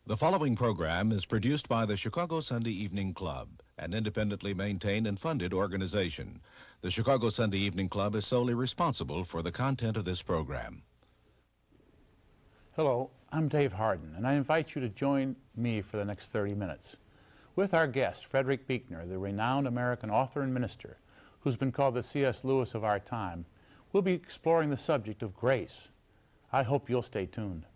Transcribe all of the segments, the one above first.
The following program is produced by the Chicago Sunday Evening Club, an independently maintained and funded organization. The Chicago Sunday Evening Club is solely responsible for the content of this program. Hello, I'm Dave Harden, and I invite you to join me for the next 30 minutes with our guest, Frederick Buechner, the renowned American author and minister, who's been called the C.S. Lewis of our time. We'll be exploring the subject of grace. I hope you'll stay tuned.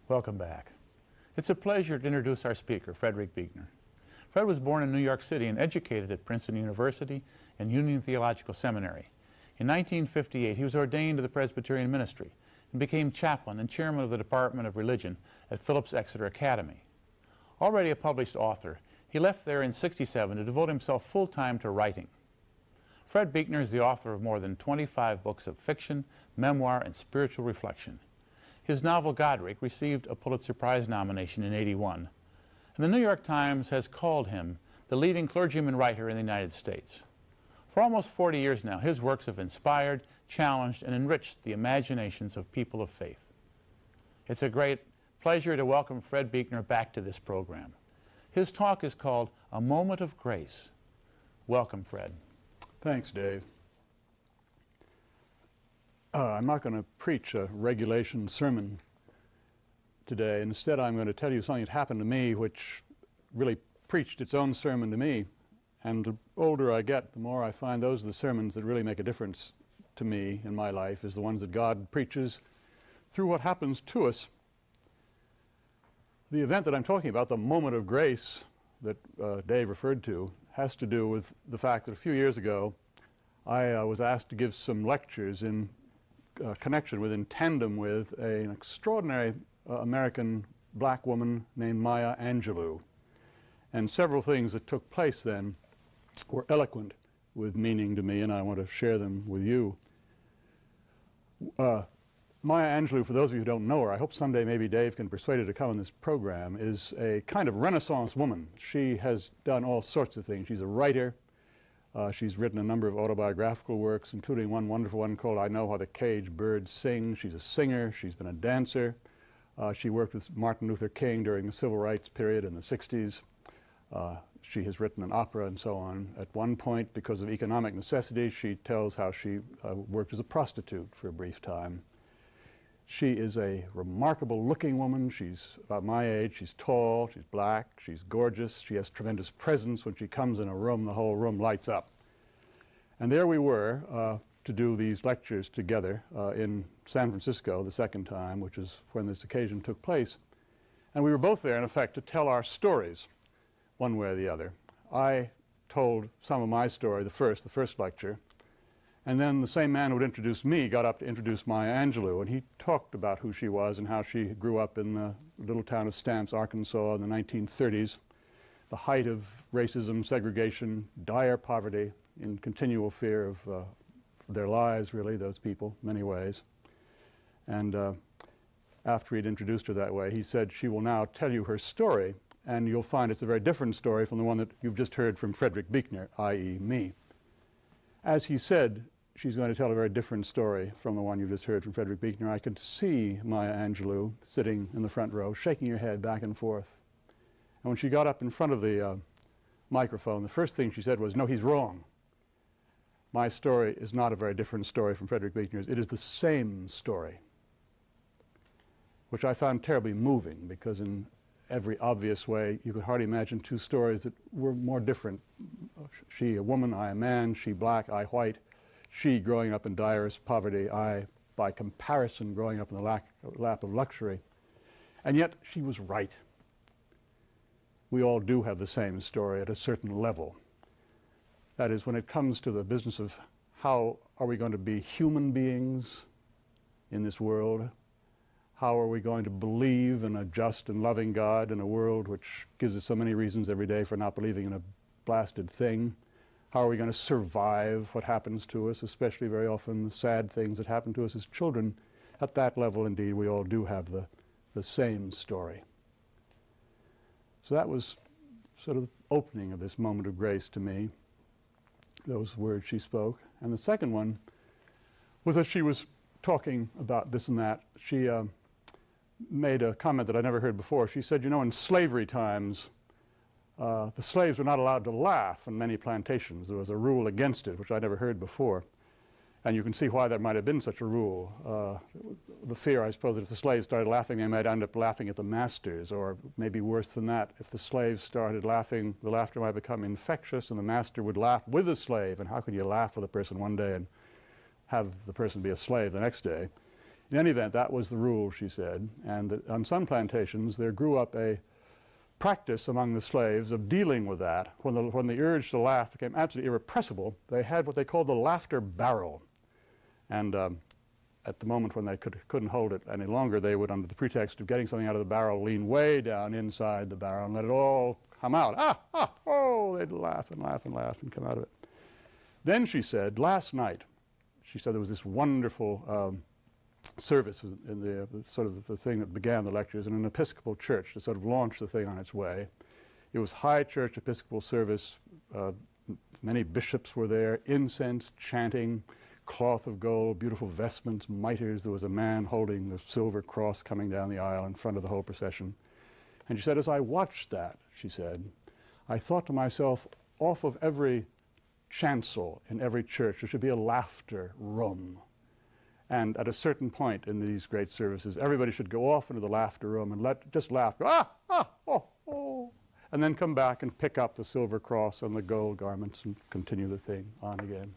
Welcome back. It's a pleasure to introduce our speaker, Frederick Buechner. Fred was born in New York City and educated at Princeton University and Union Theological Seminary. In 1958, he was ordained to the Presbyterian ministry and became chaplain and chairman of the Department of Religion at Phillips Exeter Academy. Already a published author, he left there in '67 to devote himself full-time to writing. Fred Buechner is the author of more than 25 books of fiction, memoir, and spiritual reflection. His novel, Godric, received a Pulitzer Prize nomination in '81, and the New York Times has called him the leading clergyman writer in the United States. For almost 40 years now, his works have inspired, challenged, and enriched the imaginations of people of faith. It's a great pleasure to welcome Fred Buechner back to this program. His talk is called A Moment of Grace. Welcome, Fred. Thanks, Dave. I'm not going to preach a regulation sermon today. Instead, I'm going to tell you something that happened to me which really preached its own sermon to me. And the older I get, the more I find those are the sermons that really make a difference to me in my life, is the ones that God preaches through what happens to us. The event that I'm talking about, the moment of grace that Dave referred to, has to do with the fact that a few years ago I was asked to give some lectures in connection with, in tandem with, an extraordinary American black woman named Maya Angelou. And several things that took place then were eloquent with meaning to me, and I want to share them with you. Maya Angelou, for those of you who don't know her, I hope someday maybe Dave can persuade her to come on this program, is a kind of Renaissance woman. She has done all sorts of things. She's a writer. She's written a number of autobiographical works, including one wonderful one called I Know How the Caged Bird Sings. She's a singer. She's been a dancer. She worked with Martin Luther King during the civil rights period in the 60s. She has written an opera and so on. At one point, because of economic necessity, she tells how she worked as a prostitute for a brief time. She is a remarkable looking woman. She's about my age. She's tall, she's black, she's gorgeous. She has tremendous presence. When she comes in a room, the whole room lights up. And there we were to do these lectures together in San Francisco the second time, which is when this occasion took place. And we were both there, in effect, to tell our stories, one way or the other. I told some of my story, the first lecture, and then the same man who had introduced me got up to introduce Maya Angelou, and he talked about who she was and how she grew up in the little town of Stamps, Arkansas in the 1930s, the height of racism, segregation, dire poverty, in continual fear of their lives, really, those people, many ways. And after he'd introduced her that way, he said, she will now tell you her story, and you'll find it's a very different story from the one that you've just heard from Frederick Buechner, i.e. me. As he said, she's going to tell a very different story from the one you just heard from Frederick Buechner. I could see Maya Angelou sitting in the front row, shaking her head back and forth. And when she got up in front of the microphone, the first thing she said was, "No, he's wrong. My story is not a very different story from Frederick Buechner's. It is the same story," which I found terribly moving, because in every obvious way, you could hardly imagine two stories that were more different. She a woman, I a man, she black, I white, she growing up in direst poverty, I, by comparison, growing up in the lap of luxury. And yet, she was right. We all do have the same story at a certain level. That is, when it comes to the business of how are we going to be human beings in this world, How are we going to believe in a just and loving God in a world which gives us so many reasons every day for not believing in a blasted thing? How are we going to survive what happens to us, especially very often the sad things that happen to us as children? At that level, indeed, we all do have the same story. So that was sort of the opening of this moment of grace to me, those words she spoke. And the second one was that she was talking about this and that. She made a comment that I never heard before. She said, you know, in slavery times, the slaves were not allowed to laugh on many plantations. There was a rule against it, which I never heard before. And you can see why there might have been such a rule. The fear, I suppose, that if the slaves started laughing, they might end up laughing at the masters, or maybe worse than that, if the slaves started laughing, the laughter might become infectious and the master would laugh with the slave. And how could you laugh with a person one day and have the person be a slave the next day? In any event, that was the rule, she said. And that on some plantations, there grew up a practice among the slaves of dealing with that. When the urge to laugh became absolutely irrepressible, they had what they called the laughter barrel. And at the moment when they couldn't hold it any longer, they would, under the pretext of getting something out of the barrel, lean way down inside the barrel and let it all come out. Oh, they'd laugh and laugh and laugh and come out of it. Then she said, last night, she said there was this wonderful service in the sort of the thing that began the lectures in an Episcopal church to sort of launch the thing on its way. It was high church Episcopal service. Many bishops were there, incense, chanting, cloth of gold, beautiful vestments, mitres. There was a man holding the silver cross coming down the aisle in front of the whole procession. And she said, as I watched that, she said, I thought to myself, off of every chancel in every church, there should be a laughter room. And at a certain point in these great services, everybody should go off into the laughter room and just laugh, go, oh, and then come back and pick up the silver cross and the gold garments and continue the thing on again.